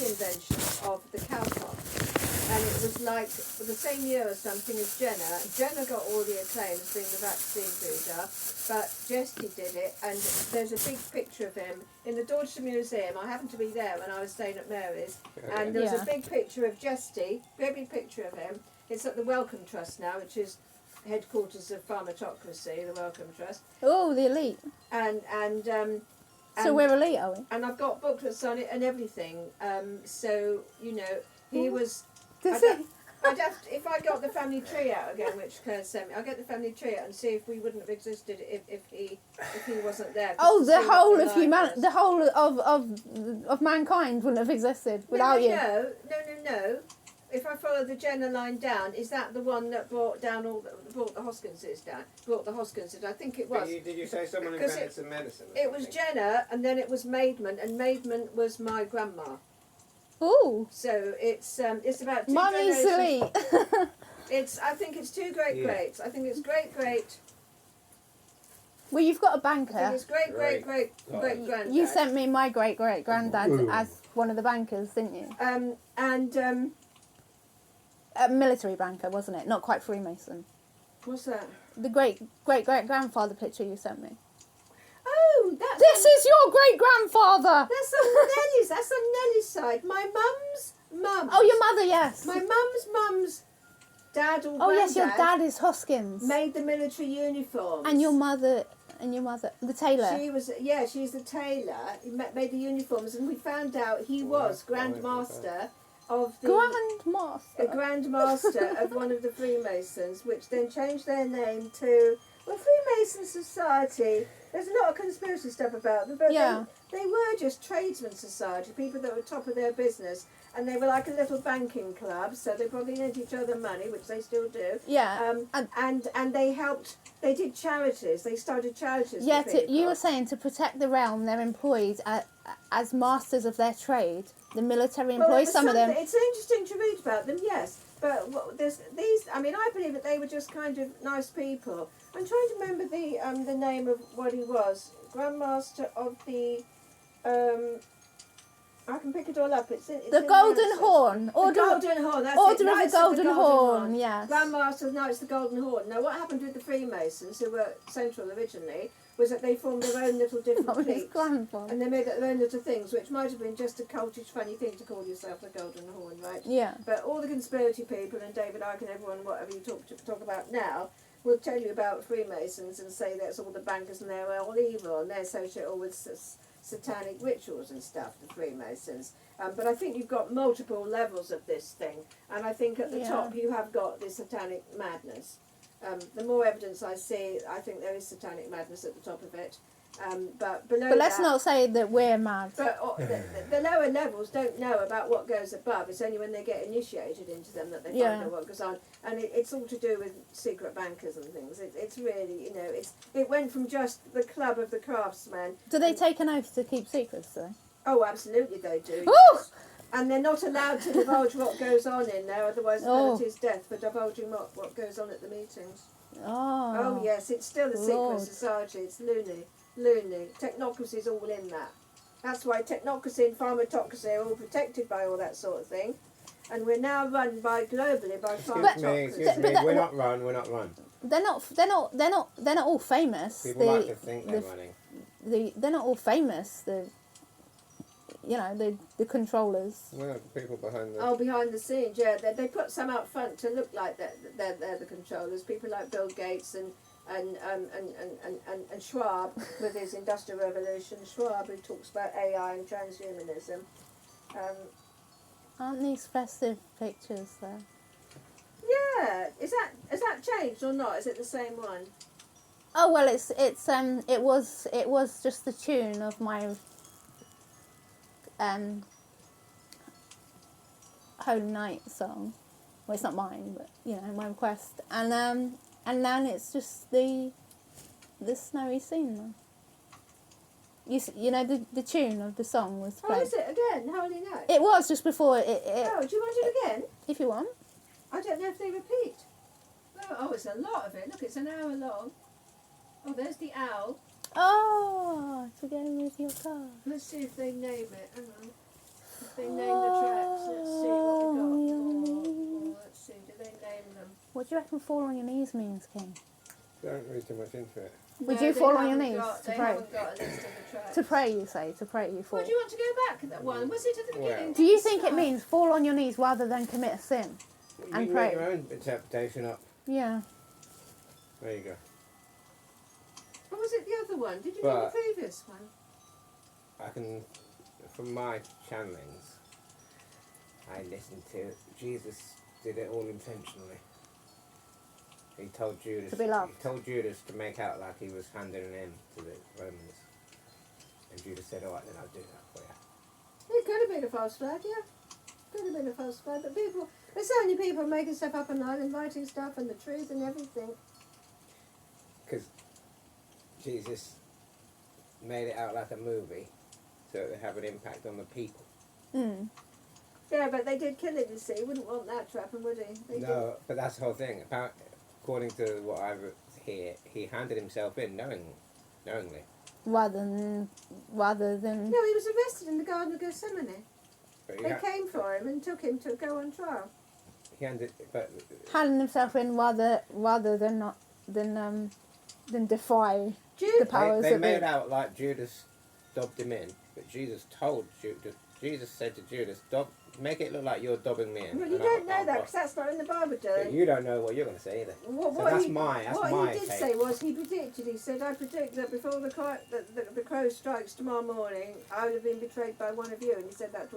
the invention of the cowpox. And it was like the same year or something as Jenner. Jenner got all the acclaim as being the vaccine breeder, but Jesty did it, and there's a big picture of him in the Dorchester Museum. I happened to be there when I was staying at Mary's, and there was a big picture of Jesty, very big picture of him. It's at the Wellcome Trust now, which is headquarters of Pharmatocracy, the Wellcome Trust. Oh, the elite. So we're elite, are we? And I've got booklets on it and everything. So, you know, he was... I'd have to, if I got the family tree out again, which Claire sent me, I'll get the family tree out and see if we wouldn't have existed if he wasn't there. Oh, the whole of humanity, the whole of mankind wouldn't have existed without you. No. If I follow the Jenner line down, is that the one that brought the Hoskinses down? Brought the Hoskinses, I think it was. Did you say someone invented some medicine? It was Jenner, and then it was Maidment, and Maidment was my grandma. Ooh. So it's about two Mummy's elite. I think it's two greats. I think it's great. Well, you've got a I banker. think it's great granddad. You sent me my great granddad as one of the bankers, didn't you? A military banker, wasn't it? Not quite Freemason. What's that? The great grandfather picture you sent me. Oh, This is your great grandfather. That's on Nellie's. That's on Nellie's side. My mum's mum. Oh, your mother, yes. My mum's dad or Oh, yes, your granddad dad is Hoskins. made the military uniforms. And your mother, the tailor. She's the tailor. He made the uniforms, and we found out he was Grandmaster of the Grandmaster of one of the Freemasons, which then changed their name to Freemason Society. There's a lot of conspiracy stuff about them, but they were just tradesman society, people that were top of their business, and they were like a little banking club, so they probably lent each other money, which they still do. Yeah. And they helped, they did charities, they started charities. Yeah, you were saying to protect the realm, they're employed as masters of their trade. The military employs some of them. It's interesting to read about them, yes, but there's these, I mean, I believe that they were just kind of nice people. I'm trying to remember the name of what he was. Grandmaster of the, I can pick it all up. It's the Golden Horn. Order of the Golden Horn, yes. Grandmaster of Knights of the Golden Horn. Now, what happened with the Freemasons, who were central originally, was that they formed their own little different cliques. And they made their own little things, which might have been just a cultish, funny thing to call yourself the Golden Horn, right? Yeah. But all the conspiracy people and David Icke and everyone, whatever you talk about now, will tell you about Freemasons and say that's all the bankers and they're all evil and they associate all with satanic rituals and stuff, the Freemasons. But I think you've got multiple levels of this thing, and I think at the top you have got the satanic madness. The more evidence I see, I think there is satanic madness at the top of it. But below But let's not say that we're mad. But the lower levels don't know about what goes above. It's only when they get initiated into them that they find out what goes on. And it's all to do with secret bankers and things. It's really, you know, it went from just the club of the craftsmen. Do they take an oath to keep secrets, though? Oh, absolutely they do. Ooh! Yes. And they're not allowed to divulge what goes on in there, otherwise the penalty is death for divulging what goes on at the meetings. Oh, yes, it's still a secret society. It's loony. Technocracy's all in that. That's why technocracy and pharmatocracy are all protected by all that sort of thing. And we're now run globally by pharmatocracy. Excuse me, we're not run. They're not all famous. People like to think they're running. They're not all famous. The controllers. Well, the people behind the scenes, yeah. They put some out front to look like they're the controllers. People like Bill Gates and Schwab with his Industrial Revolution. Schwab, who talks about AI and transhumanism. Aren't these festive pictures there? Yeah. Has that changed or not? Is it the same one? Oh well, it was just the tune of my Holy Night song. Well, it's not mine, but my request. And then it's just the snowy scene. Then. You know the tune of the song was played. Oh, is it again? Holy Night. It was just before it. Oh, do you want it again? If you want. I don't know if they repeat. Oh, it's a lot of it. Look, it's an hour long. Oh, there's the owl. Oh, together with your car. Let's see if they name it. Hang on. If they name the do you reckon fall on your knees means, King? Don't read too much into it. Would No, you they fall on your haven't knees got- to they pray? haven't got a list of the tracks. To pray, you say. To pray, you fall. Well, do you want to go back at that one? Was it at the beginning? Well- Do you Did think it start? means fall on your knees rather than commit a sin? You And can pray. make your own interpretation up. Yeah. There you go. Or was it the other one? Did you But- do the previous one? I can, from my channelings, I listened to Jesus did it all intentionally. He told Judas To be loved. He told Judas to make out like he was handing an in to the Romans, and Judas said, "All right, then I'll do that for you." It could have been a false flag, yeah. Could have been a false flag, but people, there's so many people making stuff up online and writing stuff and the truth and everything. Because Jesus made it out like a movie, so it would have an impact on the people. Mm. Yeah, but they did kill him, you see. Wouldn't want that to happen, would he? They No, but that's the whole thing. According to what I hear, he handed himself in knowingly. Rather than. Did. No, he was arrested in the Garden of Gethsemane. But They came for him and took him to go on trial. he handed, but handing himself in rather than not than defy the Jude, powers they that made be. out like Judas dobbed him in, but Jesus told Judas. Jesus said to Judas, "Make it look like you're dobbing me in." well, you and don't know I'll- that because that's not in the Bible, But Joe. you don't know what you're going to say either. What, So what that's he, my what he did take. say was he predicted. He said, "I predict that before the crow strikes tomorrow morning, I would have been betrayed by one of you." And he said that